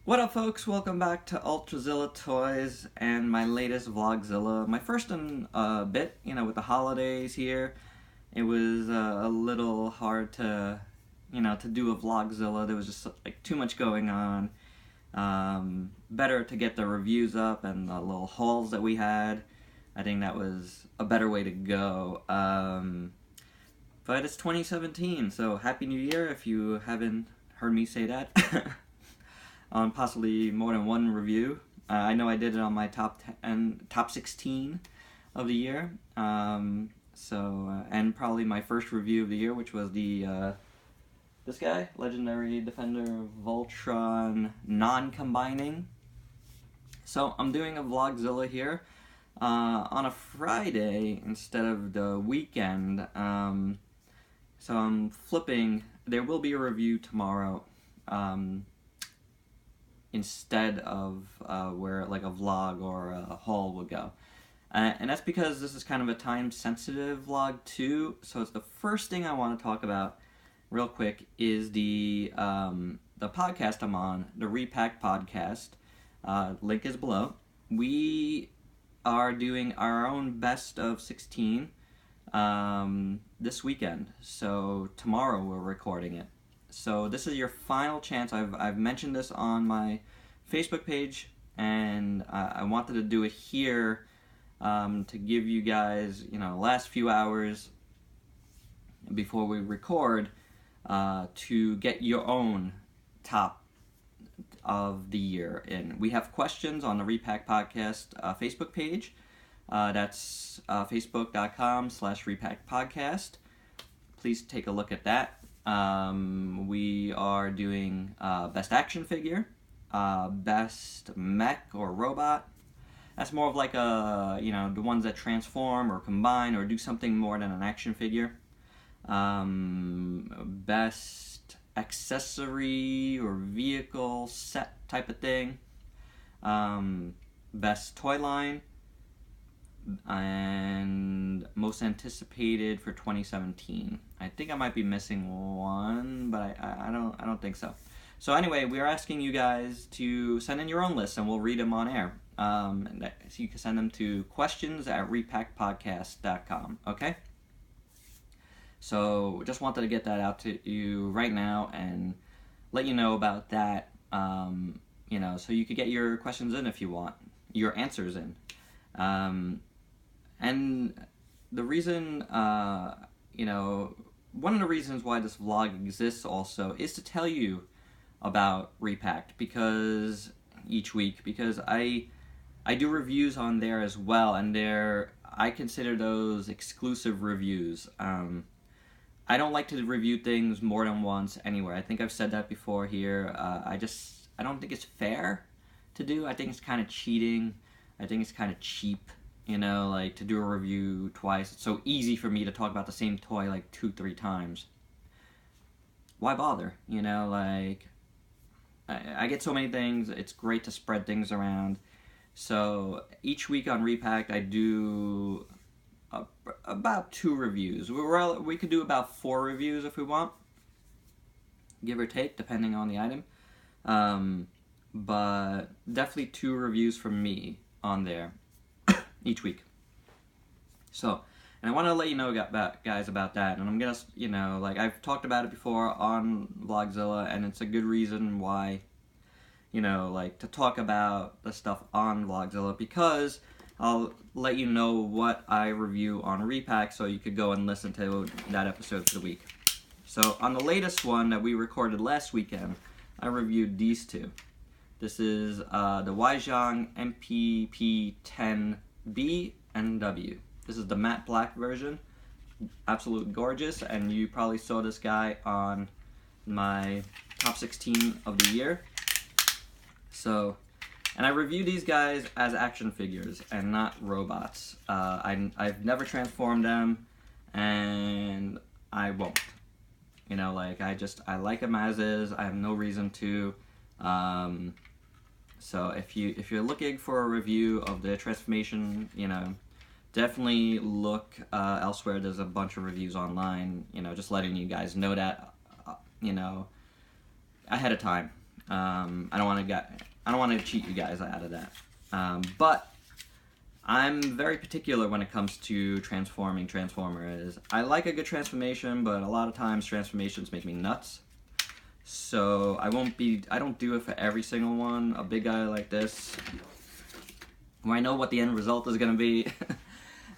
What up, folks? Welcome back to Ultrazilla Toys and my latest Vlogzilla. My first in a bit, with the holidays here. It was a little hard to, to do a Vlogzilla. There was just like too much going on. Better to get the reviews up and the little hauls that we had. I think that was a better way to go. But it's 2017, so Happy New Year if you haven't heard me say that. On possibly more than one review. I know I did it on my top 16 of the year. And probably my first review of the year, which was the this guy, Legendary Defender Voltron non-combining. So I'm doing a Vlogzilla here on a Friday instead of the weekend. So I'm flipping. There will be a review tomorrow. Instead of where like a vlog or a haul would go. And that's because this is kind of a time-sensitive vlog too, so it's the first thing I want to talk about real quick is the podcast I'm on, the Repacked Podcast. Link is below. We are doing our own best of 16 this weekend, so tomorrow we're recording it. So this is your final chance. I've mentioned this on my Facebook page, and I wanted to do it here to give you guys, last few hours before we record to get your own top of the year in. We have questions on the Repack Podcast Facebook page. That's facebook.com/Repack Podcast. Please take a look at that. We are doing best action figure, best mech or robot. That's more of like the ones that transform or combine or do something more than an action figure. Best accessory or vehicle set type of thing. Best Toyline. And most anticipated for 2017. I think I might be missing one, but I don't think so. So anyway, we are asking you guys to send in your own lists, and we'll read them on air. So you can send them to questions@repackedpodcast.com. Okay. So just wanted to get that out to you right now and let you know about that. So you could get your questions in if you want, your answers in. And the reason, one of the reasons why this vlog exists also is to tell you about Repacked each week, because I do reviews on there as well, and I consider those exclusive reviews. I don't like to review things more than once anywhere. I think I've said that before here. I don't think it's fair to do. I think it's kind of cheating. I think it's kind of cheap. To do a review twice. It's so easy for me to talk about the same toy like 2-3 times. Why bother? I get so many things. It's great to spread things around. So each week on Repacked, I do about 2 reviews. We could do about 4 reviews if we want, give or take, depending on the item. But definitely 2 reviews from me on there each week. So, and I want to let you know guys about that, and I'm gonna, I've talked about it before on Vlogzilla, and it's a good reason why, to talk about the stuff on Vlogzilla, because I'll let you know what I review on Repack, so you could go and listen to that episode for the week. So, on the latest one that we recorded last weekend, I reviewed these 2. This is the Weijiang MPP-10B and W. This is the matte black version. Absolute gorgeous, and you probably saw this guy on my top 16 of the year. So, and I review these guys as action figures and not robots. I've never transformed them, and I won't. I like them as is. I have no reason to. So if you're looking for a review of the transformation, definitely look elsewhere. There's a bunch of reviews online, just letting you guys know that, ahead of time. I don't want to cheat you guys out of that. But I'm very particular when it comes to transforming Transformers. I like a good transformation, but a lot of times transformations make me nuts. So I don't do it for every single one. A big guy like this, where I know what the end result is going to be,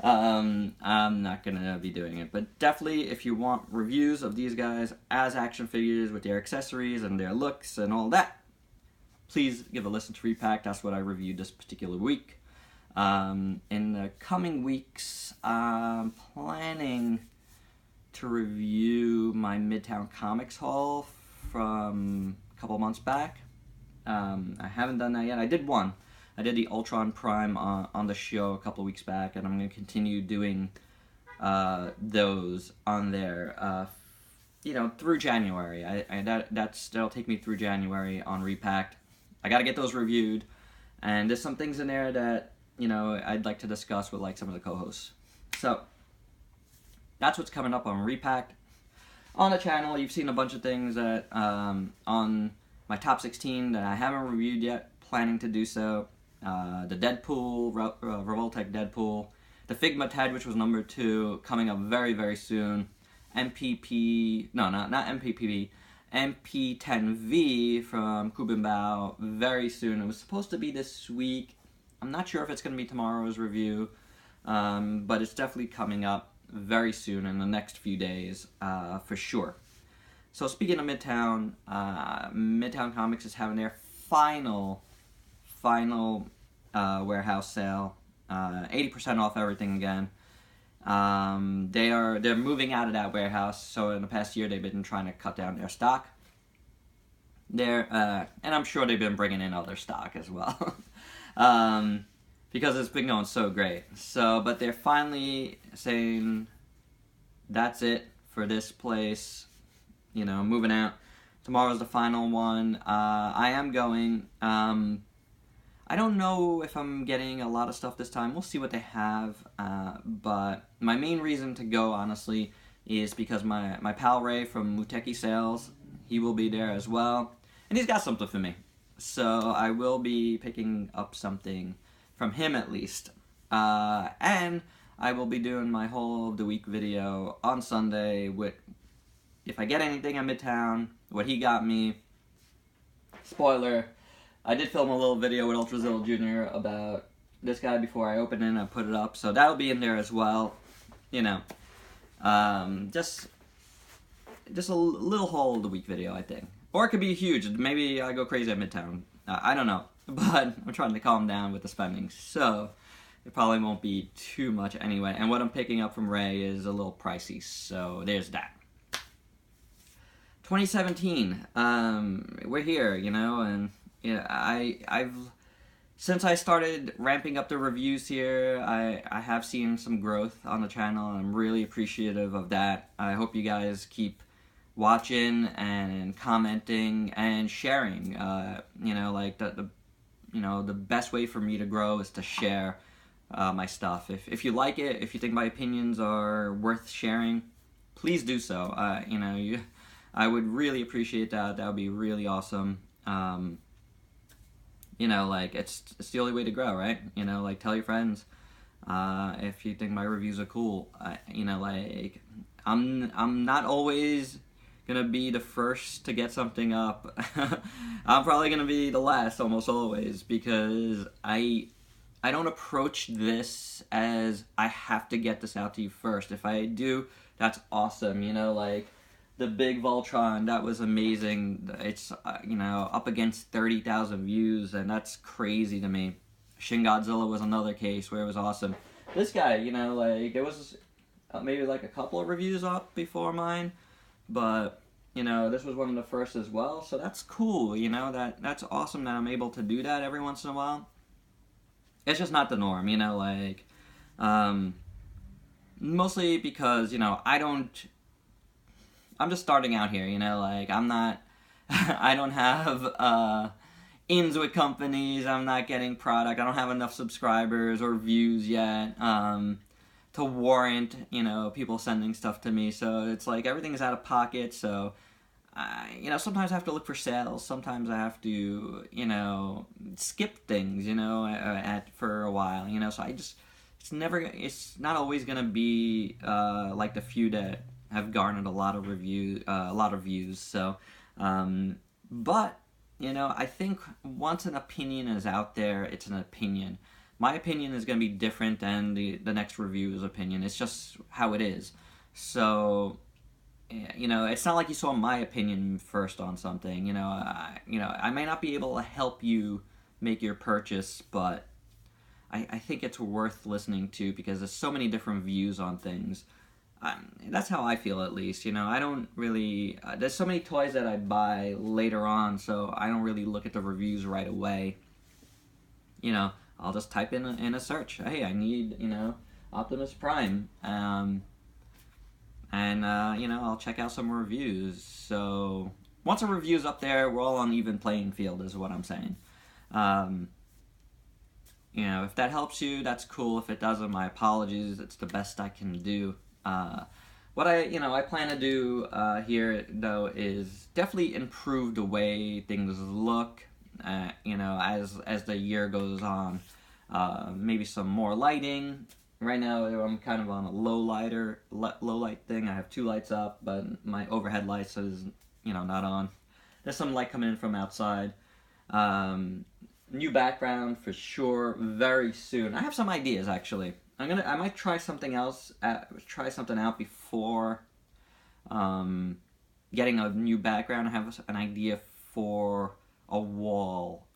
I'm not going to be doing it. But definitely, if you want reviews of these guys as action figures with their accessories and their looks and all that, please give a listen to Repacked. That's what I reviewed this particular week. In the coming weeks, I'm planning to review my Midtown Comics haul from a couple months back. I haven't done that yet. I did one. I did the Ultron Prime on the show a couple weeks back, and I'm going to continue doing those on there, through January. That'll take me through January on Repacked. I got to get those reviewed, and there's some things in there that I'd like to discuss with some of the co-hosts. So that's what's coming up on Repacked. On the channel, you've seen a bunch of things that on my top 16 that I haven't reviewed yet. Planning to do so. The Deadpool, Revoltech Deadpool, the Figma Ted, which was number 2, coming up very, very soon. Not MPPV, MP10V from Kubin Bao very soon. It was supposed to be this week. I'm not sure if it's going to be tomorrow's review, but it's definitely coming up very soon in the next few days, for sure. So speaking of Midtown, Midtown Comics is having their final warehouse sale, 80% off everything again. They're moving out of that warehouse, so in the past year they've been trying to cut down their stock. And I'm sure they've been bringing in other stock as well. Because it's been going so great. But they're finally saying that's it for this place. Moving out. Tomorrow's the final one. I am going. I don't know if I'm getting a lot of stuff this time. We'll see what they have. But my main reason to go, honestly, is because my pal Ray from Muteki Sales, he will be there as well. And he's got something for me. So I will be picking up something from him at least. And I will be doing my whole of the week video on Sunday with, if I get anything at Midtown, what he got me. Spoiler, I did film a little video with Volgzilla Jr. about this guy before I opened it and I put it up. So that'll be in there as well. Just a little whole of the week video, I think. Or it could be huge. Maybe I go crazy at Midtown. I don't know. But I'm trying to calm down with the spending. So it probably won't be too much anyway. And what I'm picking up from Ray is a little pricey. So there's that. 2017. We're here, and I've since I started ramping up the reviews here, I have seen some growth on the channel, and I'm really appreciative of that. I hope you guys keep watching and commenting and sharing. The best way for me to grow is to share my stuff. If you like it, if you think my opinions are worth sharing, please do so. I would really appreciate that. That would be really awesome. It's the only way to grow, right? Tell your friends if you think my reviews are cool. I'm not always gonna be the first to get something up. I'm probably gonna be the last almost always, because I don't approach this as I have to get this out to you first. If I do, that's awesome. The big Voltron, that was amazing. It's up against 30,000 views, and that's crazy to me. Shin Godzilla was another case where it was awesome. This guy, there was maybe a couple of reviews up before mine, but this was one of the first as well. So that's cool. That's awesome that I'm able to do that every once in a while. It's just not the norm. Mostly because I'm just starting out here, I'm not, I don't have ins with companies, I'm not getting product, I don't have enough subscribers or views yet to warrant, people sending stuff to me, so it's everything is out of pocket, so sometimes I have to look for sales. Sometimes I have to, skip things, for a while, So it's not always gonna be like the few that have garnered a lot of views. So, but I think once an opinion is out there, it's an opinion. My opinion is gonna be different than the next review's opinion. It's just how it is. So, it's not like you saw my opinion first on something. I may not be able to help you make your purchase, but I think it's worth listening to because there's so many different views on things. That's how I feel, at least. I don't really... there's so many toys that I buy later on, so I don't really look at the reviews right away. I'll just type in a search. Hey, I need, Optimus Prime. I'll check out some reviews. So once a review's up there, we're all on even playing field, is what I'm saying. If that helps you, that's cool. If it doesn't, my apologies. It's the best I can do. What I plan to do here, though, is definitely improve the way things look, as the year goes on. Maybe some more lighting. Right now, I'm kind of on a low light thing. I have 2 lights up, but my overhead lights is, not on. There's some light coming in from outside. New background for sure, very soon. I have some ideas, actually. I might try something else. Try something out before getting a new background. I have an idea for a wall.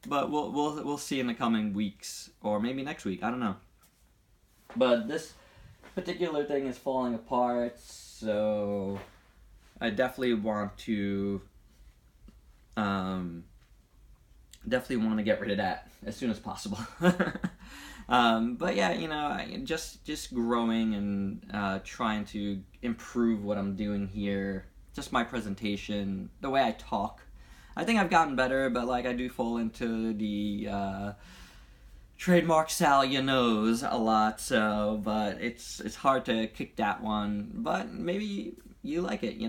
But we'll see in the coming weeks, or maybe next week. I don't know. But this particular thing is falling apart, so I definitely want to get rid of that as soon as possible. But yeah, just growing and trying to improve what I'm doing here. Just my presentation, the way I talk. I think I've gotten better, but I do fall into the trademark Sal you knows a lot. So, but it's hard to kick that one. But maybe you like it,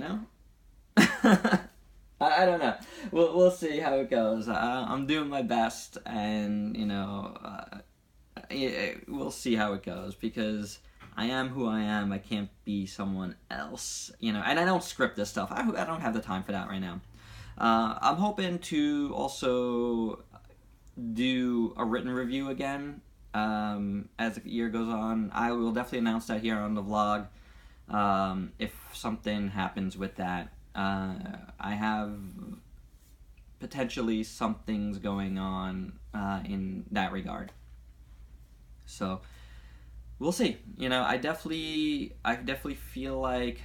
I don't know. We'll see how it goes. I'm doing my best, and we'll see how it goes because I am who I am. I can't be someone else, and I don't script this stuff. I don't have the time for that right now. I'm hoping to also do a written review again as the year goes on. I will definitely announce that here on the vlog if something happens with that. I have potentially some things going on in that regard. So we'll see. I definitely feel like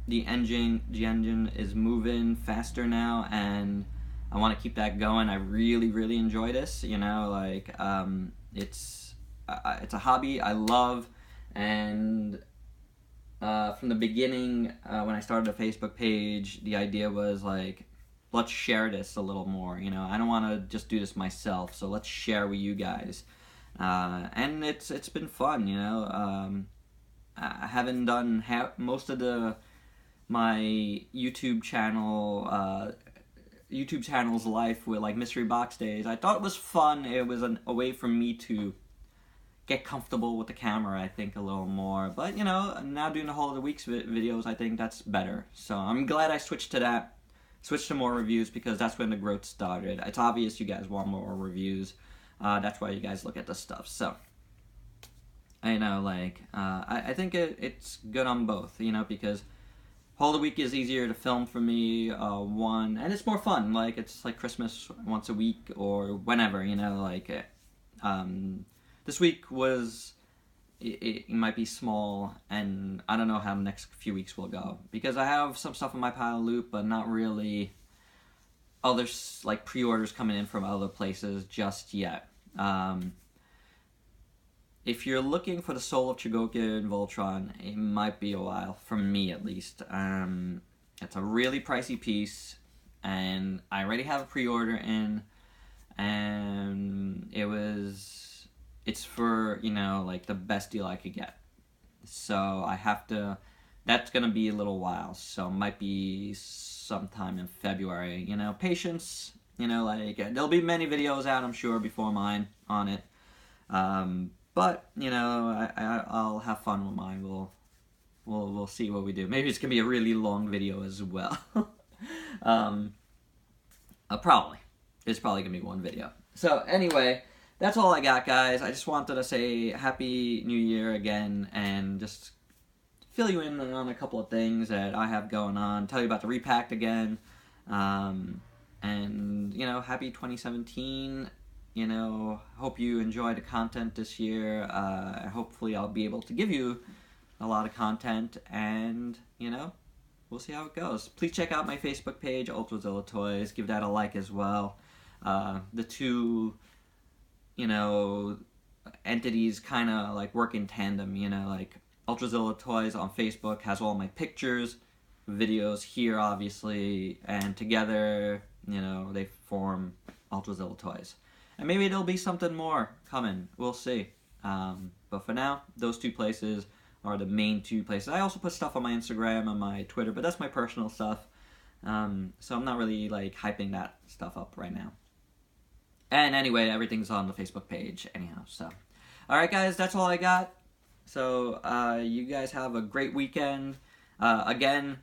the engine is moving faster now, and I want to keep that going. I really, really enjoy this. It's a hobby I love, and from the beginning, when I started a Facebook page, the idea was let's share this a little more. I don't want to just do this myself, so let's share with you guys. And it's been fun. I haven't done most of my YouTube channel's life with mystery box days. I thought it was fun. It was a way for me to get comfortable with the camera, I think, a little more. But now doing the Hall of the Weeks videos, I think that's better. So I'm glad I switched to more reviews, because that's when the growth started. It's obvious you guys want more reviews. That's why you guys look at this stuff. So I know, I think it's good on both, because Hall of the Week is easier to film for me, and it's more fun. It's like Christmas once a week or whenever, this week was, it might be small, and I don't know how the next few weeks will go, because I have some stuff in my pile of loot, but not really other, pre-orders coming in from other places just yet. If you're looking for the Soul of Chogokin and Voltron, it might be a while, for me at least. It's a really pricey piece, and I already have a pre-order in, and it's for, the best deal I could get. So I have to that's gonna be a little while, so might be sometime in February. You know, patience. You know, like there'll be many videos out, I'm sure, before mine on it. But you know, I'll have fun with mine. We'll see what we do. Maybe it's gonna be a really long video as well. Probably. It's probably gonna be one video. So anyway, that's all I got, guys. I just wanted to say Happy New Year again, and just fill you in on a couple of things that I have going on. Tell you about the Repacked again, and you know, Happy 2017. You know, hope you enjoy the content this year. Hopefully, I'll be able to give you a lot of content, and you know, we'll see how it goes. Please check out my Facebook page, Volgzilla Toys. Give that a like as well. The two, you know, entities kind of like work in tandem. You know, like Volgzilla Toys on Facebook has all my pictures, videos here, obviously, and together, you know, they form Volgzilla Toys. And maybe there'll be something more coming. We'll see. But for now, those two places are the main two places. I also put stuff on my Instagram and my Twitter, but that's my personal stuff. So I'm not really like hyping that stuff up right now. And anyway, everything's on the Facebook page anyhow. So, all right, guys, that's all I got. So you guys have a great weekend. Again,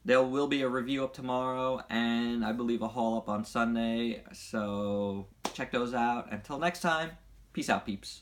there will be a review up tomorrow, and I believe a haul up on Sunday. So check those out. Until next time, peace out, peeps.